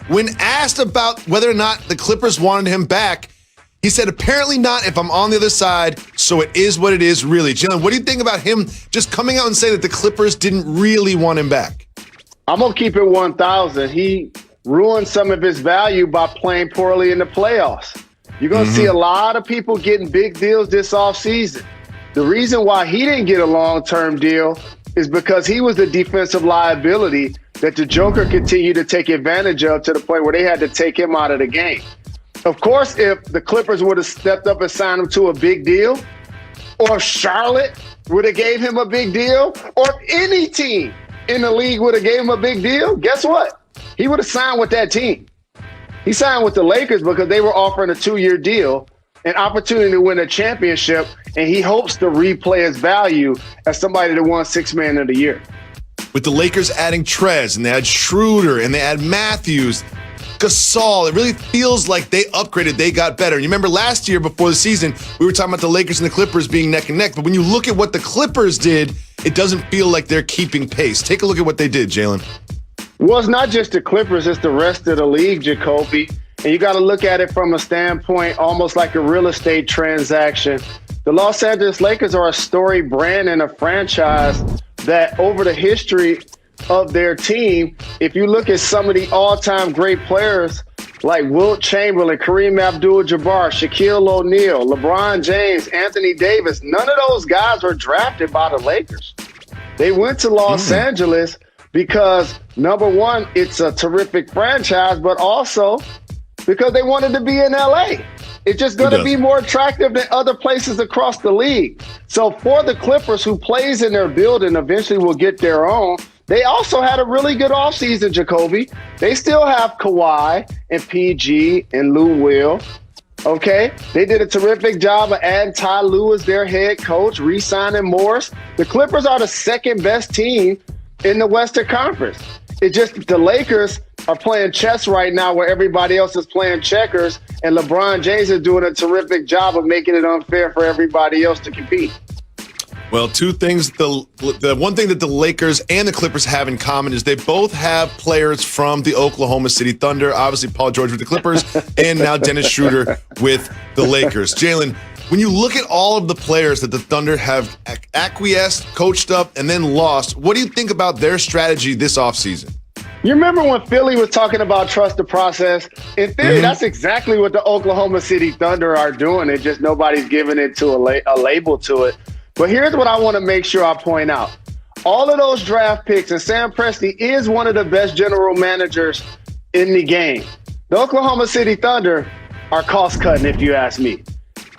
When asked about whether or not the Clippers wanted him back, he said, apparently not if I'm on the other side, so it is what it is, really. Jalen, what do you think about him just coming out and saying that the Clippers didn't really want him back? I'm going to keep it 1,000. He ruined some of his value by playing poorly in the playoffs. You're going to see a lot of people getting big deals this offseason. The reason why he didn't get a long-term deal is because he was the defensive liability that the Joker continued to take advantage of to the point where they had to take him out of the game. Of course, if the Clippers would have stepped up and signed him to a big deal, or Charlotte would have gave him a big deal, or any team in the league would have gave him a big deal, guess what? He would have signed with that team. He signed with the Lakers because they were offering a 2-year deal, an opportunity to win a championship, and he hopes to replay his value as somebody that won Sixth Man of the Year. With the Lakers adding Trez, and they had Schroeder, and they had Matthews, Gasol, it really feels like they upgraded, they got better. And you remember last year before the season, we were talking about the Lakers and the Clippers being neck and neck. But when you look at what the Clippers did, it doesn't feel like they're keeping pace. Take a look at what they did, Jalen. Well, it's not just the Clippers, it's the rest of the league, Jacoby. And you got to look at it from a standpoint almost like a real estate transaction. The Los Angeles Lakers are a storied brand and a franchise that over the history of their team, if you look at some of the all-time great players like Wilt Chamberlain, Kareem Abdul-Jabbar, Shaquille O'Neal, LeBron James, Anthony Davis, none of those guys were drafted by the Lakers. They went to Los Angeles because, number one, it's a terrific franchise, but also because they wanted to be in LA. It's just going to be more attractive than other places across the league. So for the Clippers, who plays in their building, eventually will get their own. They also had a really good offseason, Jacoby. They still have Kawhi and PG and Lou Will. Okay? They did a terrific job of adding Ty Lue as their head coach, re-signing Morris. The Clippers are the second best team in the Western Conference. It's just the Lakers are playing chess right now where everybody else is playing checkers, and LeBron James is doing a terrific job of making it unfair for everybody else to compete. Well, two things. The one thing that the Lakers and the Clippers have in common is they both have players from the Oklahoma City Thunder. Obviously, Paul George with the Clippers, and now Dennis Schroeder with the Lakers. Jalen, when you look at all of the players that the Thunder have acquiesced, coached up, and then lost, what do you think about their strategy this offseason? You remember when Philly was talking about trust the process? In theory, that's exactly what the Oklahoma City Thunder are doing. It's just nobody's giving it to a label to it. But here's what I want to make sure I point out. All of those draft picks, and Sam Presti is one of the best general managers in the game. The Oklahoma City Thunder are cost-cutting, if you ask me.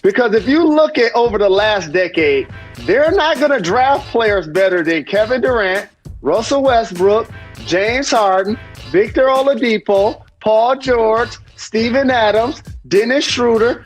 Because if you look at over the last decade, they're not going to draft players better than Kevin Durant, Russell Westbrook, James Harden, Victor Oladipo, Paul George, Steven Adams, Dennis Schroeder.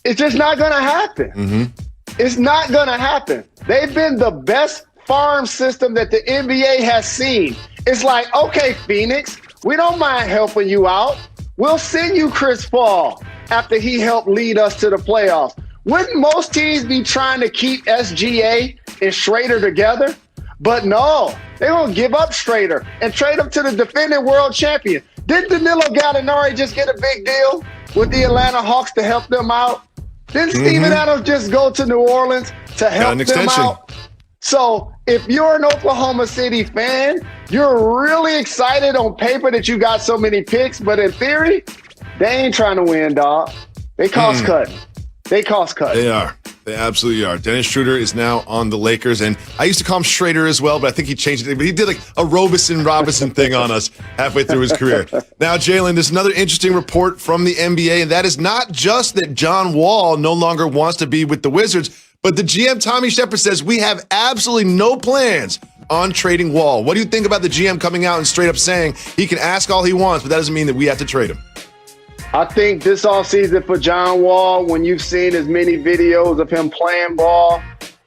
It's just not going to happen. It's not going to happen. They've been the best farm system that the NBA has seen. It's like, okay, Phoenix, we don't mind helping you out. We'll send you Chris Paul after he helped lead us to the playoffs. Wouldn't most teams be trying to keep SGA and Schrader together? But no, they're going to give up Schrader and trade him to the defending world champion. Didn't Danilo Gallinari just get a big deal with the Atlanta Hawks to help them out? Didn't Steven Adams just go to New Orleans to help them out? So if you're an Oklahoma City fan, you're really excited on paper that you got so many picks, but in theory, they ain't trying to win, dog. They cost cutting. They cost cutting. They are. They absolutely are. Dennis Schroeder is now on the Lakers, and I used to call him Schrader as well, but I think he changed it. But he did like a Robinson thing on us halfway through his career. Now, Jalen, there's another interesting report from the NBA, and that is not just that John Wall no longer wants to be with the Wizards, but the GM, Tommy Shepard, says we have absolutely no plans on trading Wall. What do you think about the GM coming out and straight up saying he can ask all he wants, but that doesn't mean that we have to trade him? I think this offseason for John Wall, when you've seen as many videos of him playing ball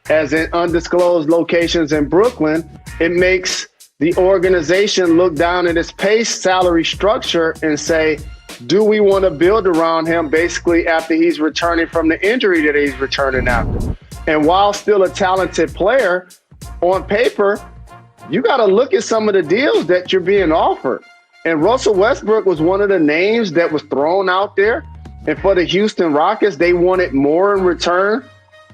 as in undisclosed locations in Brooklyn, it makes the organization look down at his pay salary structure and say, do we want to build around him basically after he's returning from the injury that he's returning after? And while still a talented player, on paper, you got to look at some of the deals that you're being offered. And Russell Westbrook was one of the names that was thrown out there. And for the Houston Rockets, they wanted more in return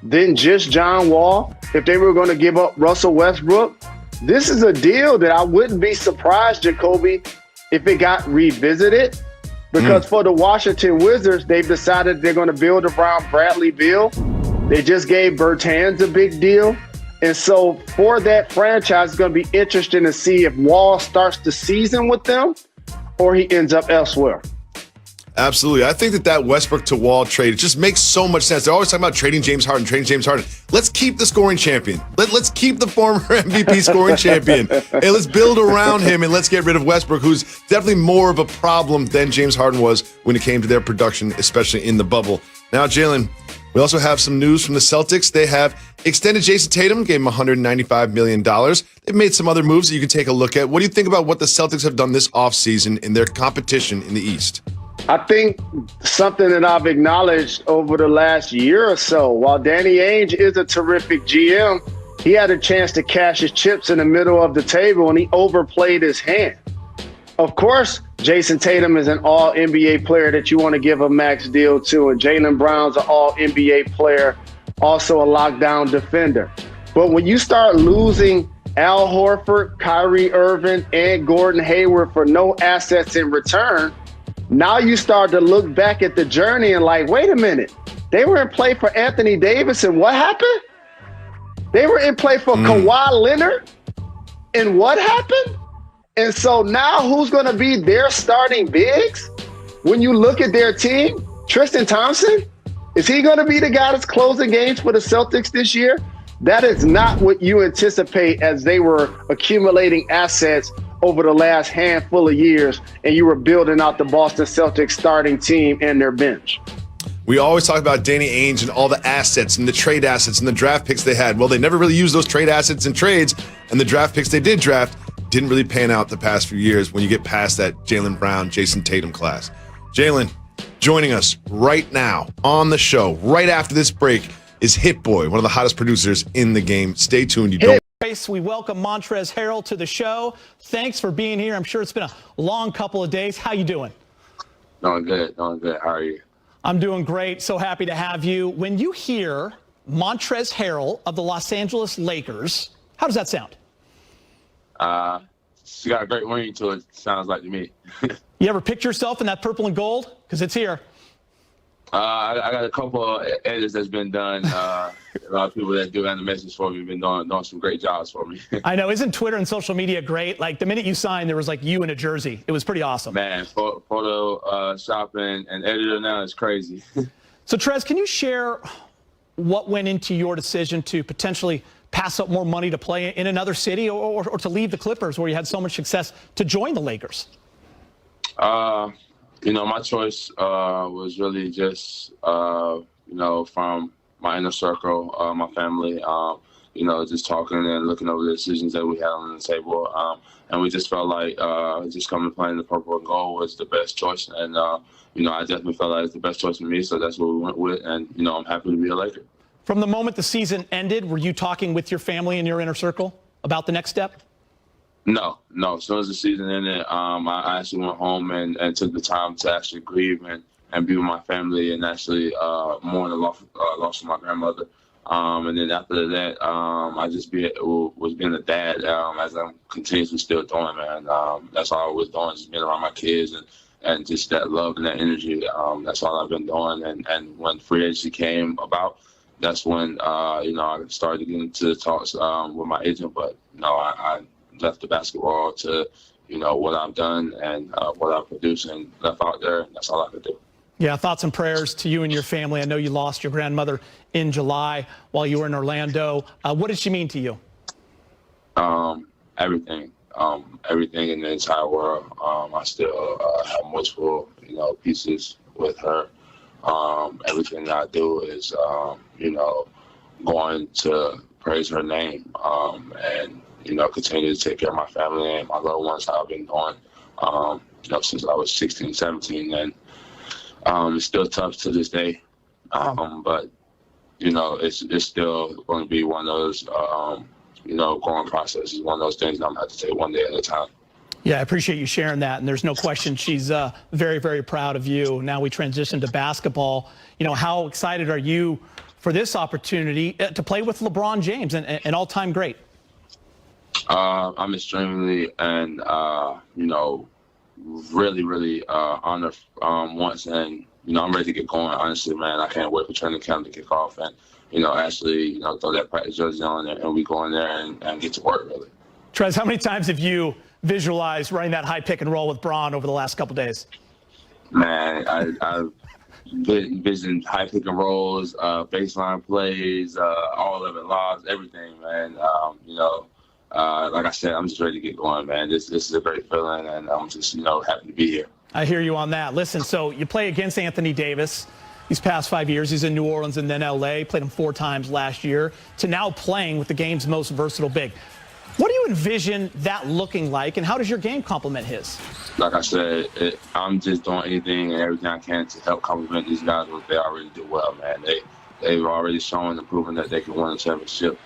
than just John Wall. If they were going to give up Russell Westbrook, this is a deal that I wouldn't be surprised, Jacoby, if it got revisited. Because for the Washington Wizards, they've decided they're going to build around Bradley Beal. They just gave Bertans a big deal. And so for that franchise, it's going to be interesting to see if Wall starts the season with them or he ends up elsewhere. Absolutely. I think that Westbrook to Wall trade, it just makes so much sense. They're always talking about trading James Harden. Let's keep the scoring champion. Let's keep the former MVP scoring champion. And let's build around him, and let's get rid of Westbrook, who's definitely more of a problem than James Harden was when it came to their production, especially in the bubble. Now, Jalen, we also have some news from the Celtics. They have extended Jason Tatum, gave him $195 million. They've made some other moves that you can take a look at. What do you think about what the Celtics have done this offseason in their competition in the East? I think something that I've acknowledged over the last year or so, while Danny Ainge is a terrific GM, he had a chance to cash his chips in the middle of the table and he overplayed his hand. Of course, Jason Tatum is an all-NBA player that you want to give a max deal to, and Jaylen Brown's an all-NBA player, also a lockdown defender. But when you start losing Al Horford, Kyrie Irving, and Gordon Hayward for no assets in return, now you start to look back at the journey and like, wait a minute, they were in play for Anthony Davis and what happened? They were in play for Kawhi Leonard and what happened? And so now who's going to be their starting bigs? When you look at their team, Tristan Thompson, is he going to be the guy that's closing games for the Celtics this year? That is not what you anticipate as they were accumulating assets over the last handful of years, and you were building out the Boston Celtics starting team and their bench. We always talk about Danny Ainge and all the assets and the trade assets and the draft picks they had. Well, they never really used those trade assets in trades, and the draft picks they did draft didn't really pan out the past few years when you get past that Jaylen Brown, Jason Tatum class. Jalen, joining us right now on the show, right after this break, is Hit Boy, one of the hottest producers in the game. Stay tuned. You don't. We welcome Montrezl Harrell to the show. Thanks for being here. I'm sure it's been a long couple of days. How you doing? Doing good. How are you? I'm doing great. So happy to have you. When you hear Montrezl Harrell of the Los Angeles Lakers, how does that sound? She got a great ring to it, sounds like to me. You ever picture yourself in that purple and gold? Because it's here. I got a couple of edits that's been done. A lot of people that do animations for me have been doing some great jobs for me. I know. Isn't Twitter and social media great? Like the minute you signed, there was like you in a jersey. It was pretty awesome. Man, photo shopping and editor now is crazy. So, Trez, can you share what went into your decision to potentially pass up more money to play in another city or to leave the Clippers where you had so much success to join the Lakers? My choice was really just, from my inner circle, my family, just talking and looking over the decisions that we had on the table. And we just felt like just coming and playing the purple and gold was the best choice. And, I definitely felt like it's the best choice for me. So that's what we went with. And, I'm happy to be a Laker. From the moment the season ended, were you talking with your family and your inner circle about the next step? No. As soon as the season ended, I actually went home and took the time to actually grieve and be with my family and actually mourn the loss of my grandmother. And then after that, I just was being a dad as I'm continuously still doing, man. That's all I was doing, just being around my kids and just that love and that energy. That's all I've been doing. And when free agency came about, that's when, I started getting into the talks with my agent. But, I left the basketball to, what I've done and what I've produced and left out there. And that's all I could do. Yeah, thoughts and prayers to you and your family. I know you lost your grandmother in July while you were in Orlando. What did she mean to you? Everything. Everything in the entire world. I still have multiple, pieces with her. Everything that I do is, going to praise her name and, continue to take care of my family and my loved ones, how I've been doing, since I was 16, 17. And it's still tough to this day. But, it's still going to be one of those, growing processes, one of those things that I'm going to have to take one day at a time. Yeah, I appreciate you sharing that, and there's no question she's very, very proud of you. Now we transition to basketball. You know, how excited are you for this opportunity to play with LeBron James, an all-time great? I'm extremely and really honored once, and I'm ready to get going. Honestly, man, I can't wait for training camp to kick off, and actually throw that practice jersey on and we go in there and get to work really. Trez, how many times have you visualized running that high pick and roll with Bron over the last couple days? Man, I've envisioned high pick and rolls, baseline plays, all of it, lobs, everything, man. Like I said, I'm just ready to get going, man. This is a great feeling, and I'm just happy to be here. I hear you on that. Listen, so you play against Anthony Davis these past 5 years. He's in New Orleans and then LA. Played him 4 times last year. To now playing with the game's most versatile big. What do you envision that looking like, and how does your game complement his? Like I said, I'm just doing anything and everything I can to help complement these guys. What they already do well, man. They've already shown and proven that they can win a championship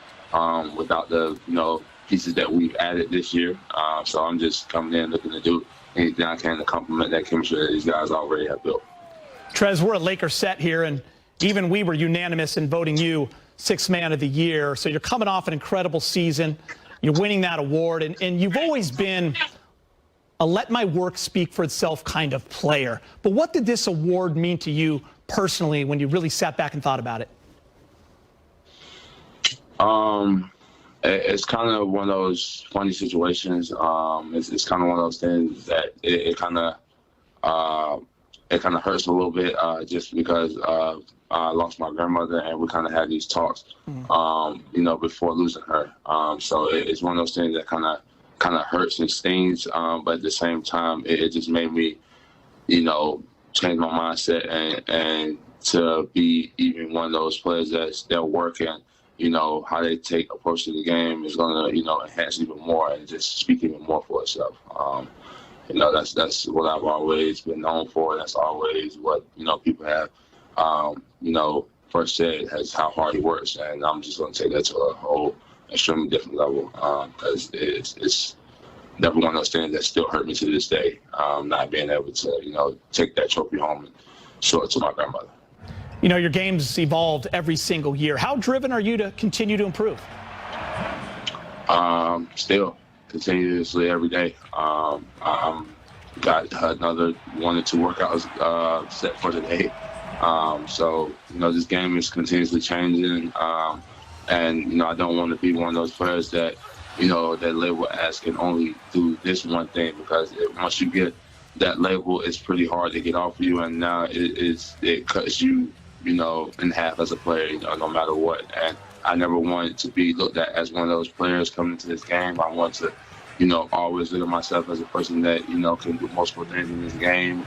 without the pieces that we've added this year. So I'm just coming in looking to do anything I can to complement that chemistry that these guys already have built. Trez, we're a Lakers set here, and even we were unanimous in voting you 6th man of the year. So you're coming off an incredible season. You're winning that award, and you've always been a let my work speak for itself kind of player. But what did this award mean to you personally when you really sat back and thought about it? It's kind of one of those funny situations. It's kind of one of those things that it kind of hurts a little bit just because I lost my grandmother, and we kind of had these talks, before losing her. So it's one of those things that kind of hurts and stings. But at the same time, it just made me, change my mindset and to be even one of those players that's still working. How they approach to the game is going to, enhance even more and just speak even more for itself. That's what I've always been known for. That's always what, people have, first said as how hard he works. And I'm just going to take that to a whole extremely different level because it's definitely one of those things that still hurt me to this day, not being able to, take that trophy home and show it to my grandmother. Your game's evolved every single year. How driven are you to continue to improve? Still, continuously every day. I'm got another 1 or 2 workouts set for today. So, this game is continuously changing. And, I don't want to be one of those players that, that label as can only do this one thing, because once you get that label, it's pretty hard to get off of you. And now it cuts you, in half as a player, no matter what. And I never wanted to be looked at as one of those players coming into this game. I want to, always look at myself as a person that, can do multiple things in this game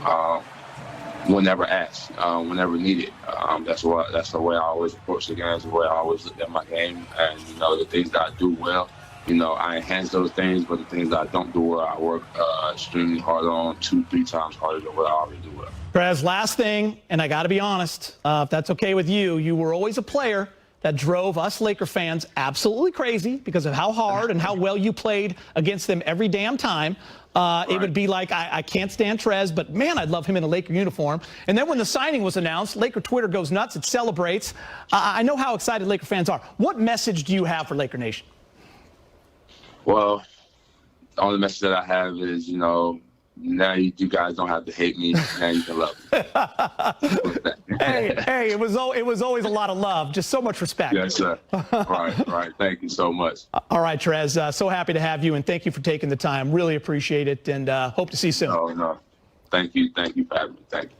whenever asked, whenever needed. That's the way I always approach the game. That's the way I always look at my game. And, the things that I do well, I enhance those things, but the things that I don't do well, I work extremely hard on 2-3 times harder than what I already do well. Trez, last thing, and I got to be honest, if that's okay with you, you were always a player that drove us Laker fans absolutely crazy because of how hard and how well you played against them every damn time. Right. It would be like, I can't stand Trez, but man, I'd love him in a Laker uniform. And then when the signing was announced, Laker Twitter goes nuts. It celebrates. I know how excited Laker fans are. What message do you have for Laker Nation? Well, the only message that I have is, now you guys don't have to hate me. Now you can love me. hey, it was always a lot of love. Just so much respect. Yes, sir. Right. Thank you so much. All right, Trez. So happy to have you, and thank you for taking the time. Really appreciate it, and hope to see you soon. No. Thank you for having me. Thank you.